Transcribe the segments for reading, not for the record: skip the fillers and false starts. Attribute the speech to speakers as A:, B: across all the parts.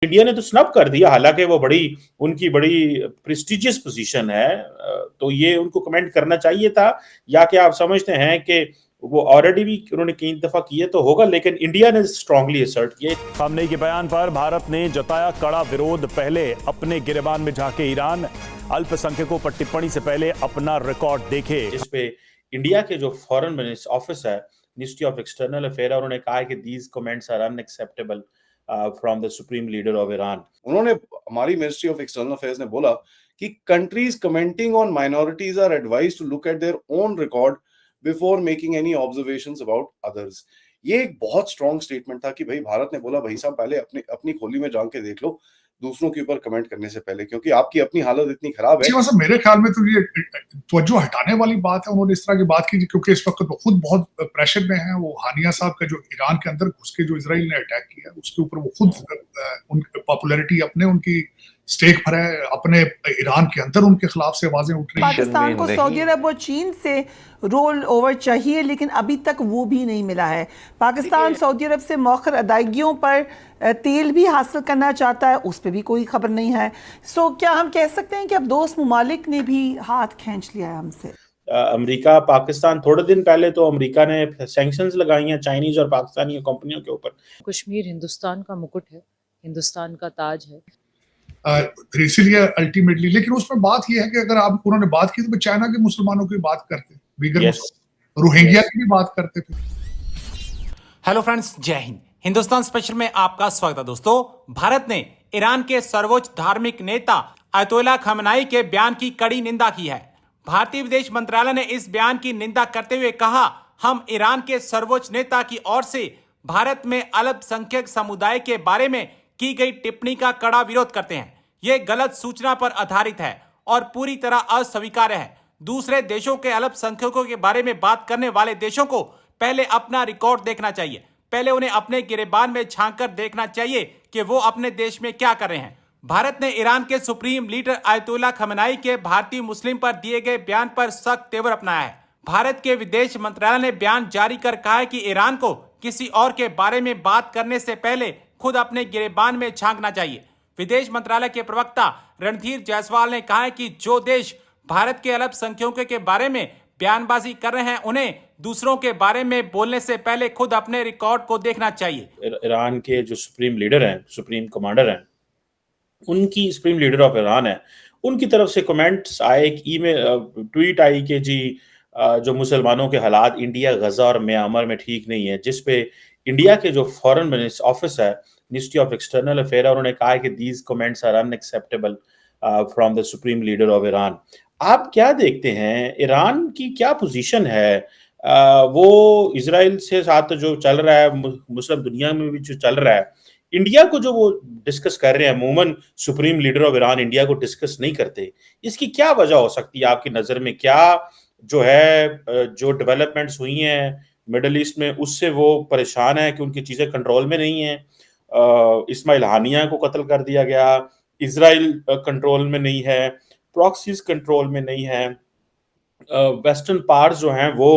A: India ने तो snub कर दिया, हालांकि वो उनकी बड़ी प्रेस्टिजियस पोजीशन है। तो ये उनको कमेंट करना चाहिए था, या कि आप समझते हैं कि वो ऑलरेडी भी उन्होंने कई दफा किए तो होगा, लेकिन इंडिया ने स्ट्रांगली असर्ट किया।
B: खामनेई के बयान पर भारत ने जताया कड़ा विरोध। पहले अपने गिरेबान में झांके ईरान, अल्पसंख्यकों पर टिप्पणी से पहले अपना रिकॉर्ड देखे।
A: इस पे इंडिया के जो फॉरेन ऑफिस है, मिनिस्ट्री ऑफ एक्सटर्नल अफेयर, उन्होंने कहा कि these comments are unacceptable from the supreme leader of Iran.
C: उन्होंने, हमारी मिनिस्ट्री ऑफ एक्सटर्नल अफेयर्स ने बोला कि countries commenting on minorities are advised to look at their own record before making any observations about others. ये एक बहुत strong statement था कि भाई भारत ने बोला भाई साहब पहले अपनी अपनी खोली में झांक के देख लो दूसरों के ऊपर कमेंट करने से पहले, क्योंकि आपकी अपनी हालत इतनी खराब है।
D: मेरे ख्याल में तो ये तवज्जो हटाने वाली बात है। उन्होंने इस तरह की बात की क्योंकि इस वक्त वो खुद बहुत प्रेशर में है। वो हानिया साहब का जो ईरान के अंदर घुस के जो इजराइल ने अटैक किया उसके ऊपर वो खुद उनकी पॉपुलैरिटी अपने उनकी स्टेक पर है, अपने ईरान के अंदर उनके खिलाफ से आवाजें उठ रही हैं।
E: पाकिस्तान को सऊदी अरब और चीन से रोल ओवर चाहिए, लेकिन अभी तक वो भी नहीं मिला है। पाकिस्तान सऊदी अरब से मौखर अदायगियों पर तेल भी हासिल करना चाहता है, उस पर भी कोई खबर नहीं है। सो क्या हम कह सकते हैं कि अब दोस्त मुमालिक ने भी हाथ खींच लिया है हमसे?
A: अमेरिका पाकिस्तान, थोड़े दिन पहले तो अमेरिका ने सैंक्शंस लगाई हैं चाइनीज और पाकिस्तानी कंपनियों के ऊपर।
F: कश्मीर हिंदुस्तान का मुकुट है, हिंदुस्तान का ताज है,
D: इसीलिए अल्टीमेटली। लेकिन उसमें बात यह है कि अगर आप उन्होंने बात की तो चाइना के मुसलमानों की बात करते, रोहिंग्या की भी बात करते थे।
G: हेलो फ्रेंड्स, जय हिंद। हिंदुस्तान स्पेशल में आपका स्वागत है। दोस्तों, भारत ने ईरान के सर्वोच्च धार्मिक नेता अयतोल्ला खamenei के बयान की कड़ी निंदा की है। भारतीय विदेश मंत्रालय ने इस बयान की निंदा करते हुए कहा, हम ईरान के सर्वोच्च नेता की ओर से भारत में अल्पसंख्यक समुदाय के बारे में की गई टिप्पणी का कड़ा विरोध करते हैं। यह गलत सूचना पर आधारित है और पूरी तरह अस्वीकार्य है। दूसरे देशों के अल्पसंख्यकों के बारे में बात करने वाले देशों को पहले अपना रिकॉर्ड देखना चाहिए। पहले उन्हें अपने गिरेबान में झांक कर देखना चाहिए कि वो अपने देश में क्या कर रहे हैं। भारत ने ईरान के सुप्रीम लीडर अयतोल्ला खamenei के भारतीय मुस्लिम पर दिए गए बयान पर सख्त तेवर अपनाया है। भारत के विदेश मंत्रालय ने बयान जारी कर कहा है कि ईरान को किसी और के बारे में बात करने से पहले खुद अपने गिरेबान में झांकना चाहिए। विदेश मंत्रालय के प्रवक्ता रणधीर जायसवाल ने कहा है कि जो देश भारत के अल्पसंख्यकों के बारे में बयानबाजी कर रहे हैं, उन्हें दूसरों के बारे में बोलने से पहले खुद अपने रिकॉर्ड को देखना चाहिए।
A: ईरान के जो सुप्रीम लीडर हैं, सुप्रीम कमांडर हैं, उनकी सुप्रीम लीडर ऑफ ईरान है, उनकी तरफ से कमेंट्स आए, एक ईमेल ट्वीट आई कि जी जो मुसलमानों के हालात इंडिया, गजा और म्यांमार में ठीक नहीं है, जिस पे इंडिया के जो फॉरेन ऑफिस है, मिनिस्ट्री ऑफ एक्सटर्नल अफेयर, उन्होंने कहा है कि these comments are unacceptable from the supreme leader of Iran. आप क्या देखते हैं, ईरान की क्या पोजीशन है? वो इजराइल से साथ जो चल रहा है, मुस्लिम दुनिया में भी जो चल रहा है, इंडिया को जो वो डिस्कस कर रहे हैं, अमूमन supreme leader of Iran India को डिस्कस नहीं करते, इसकी क्या वजह हो सकती है आपकी नजर में? क्या जो है जो डेवलपमेंट्स हुई हैं मिडल ईस्ट में, उससे वो परेशान है कि उनकी चीजें कंट्रोल में नहीं है? इस्माइल हानिया को कत्ल कर दिया गया, इजराइल कंट्रोल में नहीं है, प्रॉक्सीज कंट्रोल में नहीं है, वेस्टर्न पार्ट जो हैं वो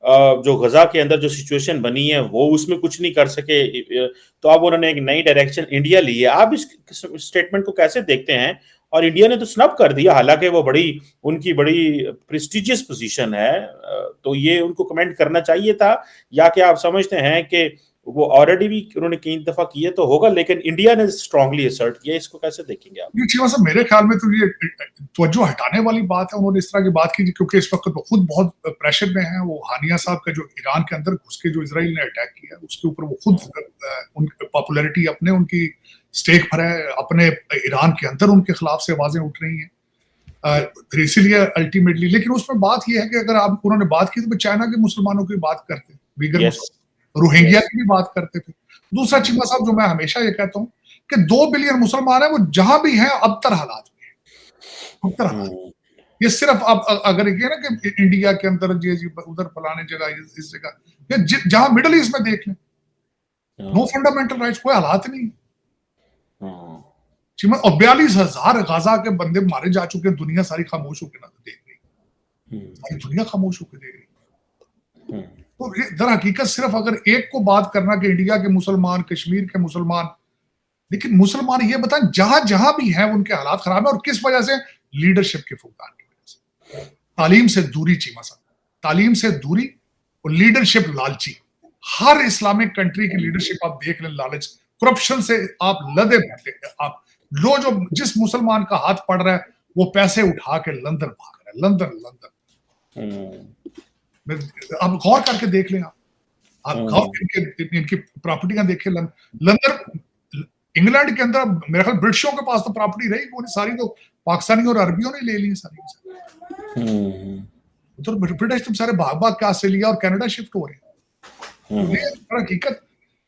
A: जो गजा के अंदर जो सिचुएशन बनी है वो उसमें कुछ नहीं कर सके, तो अब उन्होंने एक नई डायरेक्शन इंडिया ली है। आप इस स्टेटमेंट को कैसे देखते हैं? और इंडिया ने तो स्नब कर दिया, हालांकि वो उनकी बड़ी प्रेस्टिजियस पोजीशन है। तो ये उनको कमेंट करना चाहिए था, या कि आप समझते हैं कि वो ऑलरेडी भी उन्होंने कई दफा किए तो होगा, लेकिन इंडिया ने स्ट्रांगली असर्ट किया? इसको कैसे देखेंगे आप?
D: मेरे ख्याल में तो ये तवज्जो हटाने वाली बात है। उन्होंने इस तरह की बात की क्योंकि इस वक्त वो खुद बहुत प्रेशर में है। वो हानिया साहब का जो ईरान के अंदर घुस के जो इजराइल ने अटैक किया उसके ऊपर वो खुद उनकी पॉपुलैरिटी अपने उनकी स्टेक पर है, अपने ईरान के अंदर उनके खिलाफ से आवाजें उठ रही हैं। इसीलिए अल्टीमेटली, लेकिन उसमें बात यह है कि अगर आप उन्होंने बात की तो चाइना के मुसलमानों की बात करते, रोहिंग्या की भी बात करते थे। दूसरा चीमा साहब, जो मैं हमेशा ये कहता हूँ कि 2 बिलियन मुसलमान है, वो जहां भी हैं अबतर हालात में, ये सिर्फ अब अगर ये ना कि इंडिया के अंदर उधर फलाने जगह इस जगह, जहां मिडल ईस्ट में देख लें, नो फंडामेंटल राइट्स, कोई हालात नहीं। और 42,000 गाजा के बंदे मारे जा चुके, दुनिया सारी खामोश होकर देख रही, सारी दुनिया खामोश होकर देख रही। तो दर हकीकत सिर्फ अगर एक को बात करना कि इंडिया के मुसलमान, कश्मीर के मुसलमान, लेकिन मुसलमान ये बताएं जहां जहां भी हैं उनके हालात खराब है, और किस वजह से? लीडरशिप के फुकदान की वजह से। तालीम से दूरी, चीमा साहब, तालीम से दूरी और लीडरशिप लालची। हर इस्लामिक कंट्री की लीडरशिप आप देख लें, लालच, करप्शन से आप लदे बैठे हैं। आप जो जिस मुसलमान का हाथ पड़ रहा है वो पैसे उठा के लंदन भाग रहा है, लंदन। आप गौर करके देख लें, आप गौर इनकी प्रॉपर्टियां देखें। लंदन, इंग्लैंड के अंदर मेरे ख्याल ब्रिटिशों के पास तो प्रॉपर्टी रही वो सारी तो पाकिस्तानी और अरबियों ने ले ली सारी। तो ब्रिटिश तुम सारे भाग भाग के ऑस्ट्रेलिया और कनाडा शिफ्ट हो रहे हैं। हकीकत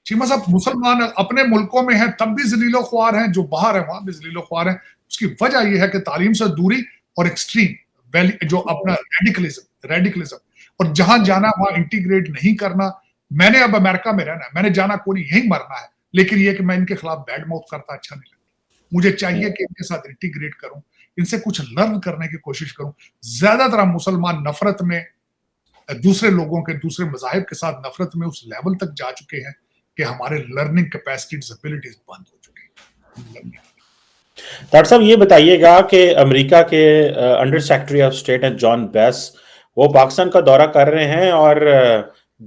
D: चीमा साहब, मुसलमान अपने मुल्कों में हैं तब भी जलीलो ख्वार हैं, जो बाहर है वहां भी जलीलो ख्वार हैं। उसकी वजह यह है कि तालीम से दूरी और एक्सट्रीम जो अपना रेडिकलिज्म, और जहां जाना वहां इंटीग्रेट नहीं करना। मैंने अब अमेरिका में रहना है, मैंने जाना कोई यही मरना है, लेकिन यह कि मैं इनके खिलाफ बैड माउथ करता अच्छा नहीं लगता। मुझे चाहिए कि इनके साथ इंटीग्रेट करूं, इनसे कुछ लर्न करने की कोशिश करूं। ज्यादातर हम मुसलमान नफरत में, दूसरे लोगों के, दूसरे मजाहिब के साथ नफरत में उस लेवल तक जा चुके हैं कि हमारे लर्निंग कैपेसिटीज, एबिलिटीज बंद हो चुकी हैं।
A: डॉक्टर साहब ये बताइएगा कि अमेरिका के अंडर सेक्रेटरी ऑफ स्टेट हैं जॉन बेस, वो पाकिस्तान का दौरा कर रहे हैं, और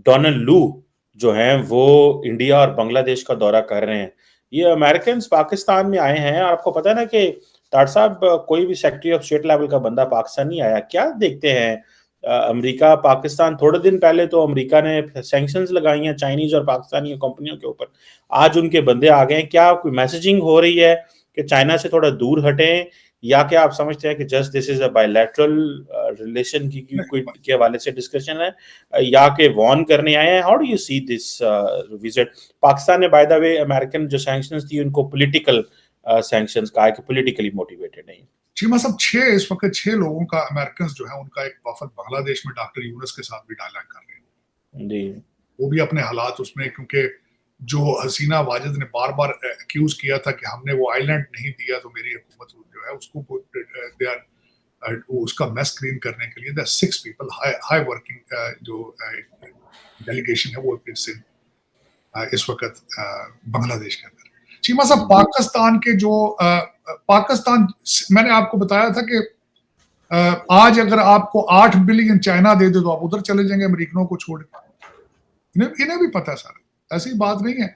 A: डोनाल्ड लू जो हैं वो इंडिया और बांग्लादेश का दौरा कर रहे हैं। ये अमेरिकन पाकिस्तान में आए हैं, और आपको पता है ना कि डॉक्टर साहब कोई भी सेक्रेटरी ऑफ स्टेट लेवल का बंदा पाकिस्तान नहीं आया। क्या देखते हैं अमेरिका पाकिस्तान? थोड़े दिन पहले तो अमेरिका ने सैंक्शंस लगाई हैं चाइनीज और पाकिस्तानी कंपनियों के ऊपर, आज उनके बंदे आ गए हैं। क्या कोई मैसेजिंग हो रही है कि चाइना से थोड़ा दूर हटें, या क्या आप समझते हैं कि just this is a bilateral relation की कोई के हवाले से डिस्कशन है, या कि वॉर्न करने आए हैं? How do you see this visit? Pakistan ने बाय द वे अमेरिकन जो सैंक्शंस थी उनको पॉलिटिकल सैंक्शंस कहा है कि पॉलिटिकली मोटिवेटेड नहीं।
D: चीमा साहब, इस वक्त 6 लोगों का अमेरिकन जो है उनका एक वफद बांग्लादेश में डॉक्टर यूनुस के साथ भी डायलॉग कर रहे हैं जी। वो भी अपने हालात उसमें, क्योंकि जो हसीना वाजिद ने बार बार एक्यूज किया था कि हमने वो आइलैंड नहीं दिया तो मेरी हुकूमत जो है उसको दे आर उसका मैस स्क्रीन करने के लिए देयर 6 पीपल हाई वर्किंग जो डेलीगेशन है वो इस वक्त बांग्लादेश के अंदर। चीमा साहब, पाकिस्तान के जो पाकिस्तान, मैंने आपको बताया था कि आज अगर आपको 8 बिलियन चाइना दे दे तो आप उधर चले जाएंगे अमेरिकनों को छोड़ के। इन्हें भी पता है सर, ऐसी बात नहीं है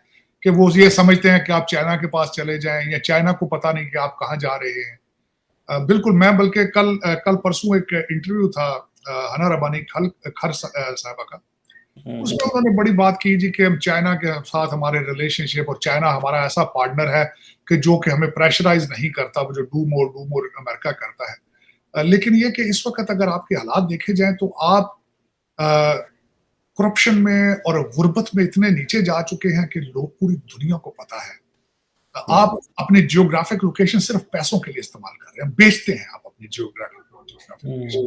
D: कि वो ये समझते हैं कि आप चाइना के पास चले जाएं, या चाइना को पता नहीं कि आप कहाँ जा रहे हैं। बिल्कुल, मैं बल्कि कल परसों एक इंटरव्यू था हना रबानी खर साहबा का, उसमें उन्होंने बड़ी बात की जी कि हम चाइना के साथ हमारे रिलेशनशिप, और चाइना हमारा ऐसा पार्टनर है कि जो कि हमें प्रेशराइज नहीं करता, वो जो डू मोर अमेरिका करता है। लेकिन ये कि इस वक्त अगर आपके हालात देखे जाएं तो आप करप्शन में और गुर्बत में इतने नीचे जा चुके हैं कि लोग, पूरी दुनिया को पता है, आप अपने जियोग्राफिक लोकेशन सिर्फ पैसों के लिए इस्तेमाल कर रहे हैं, बेचते हैं आप अपनी जियोग्राफिक लोकेशन।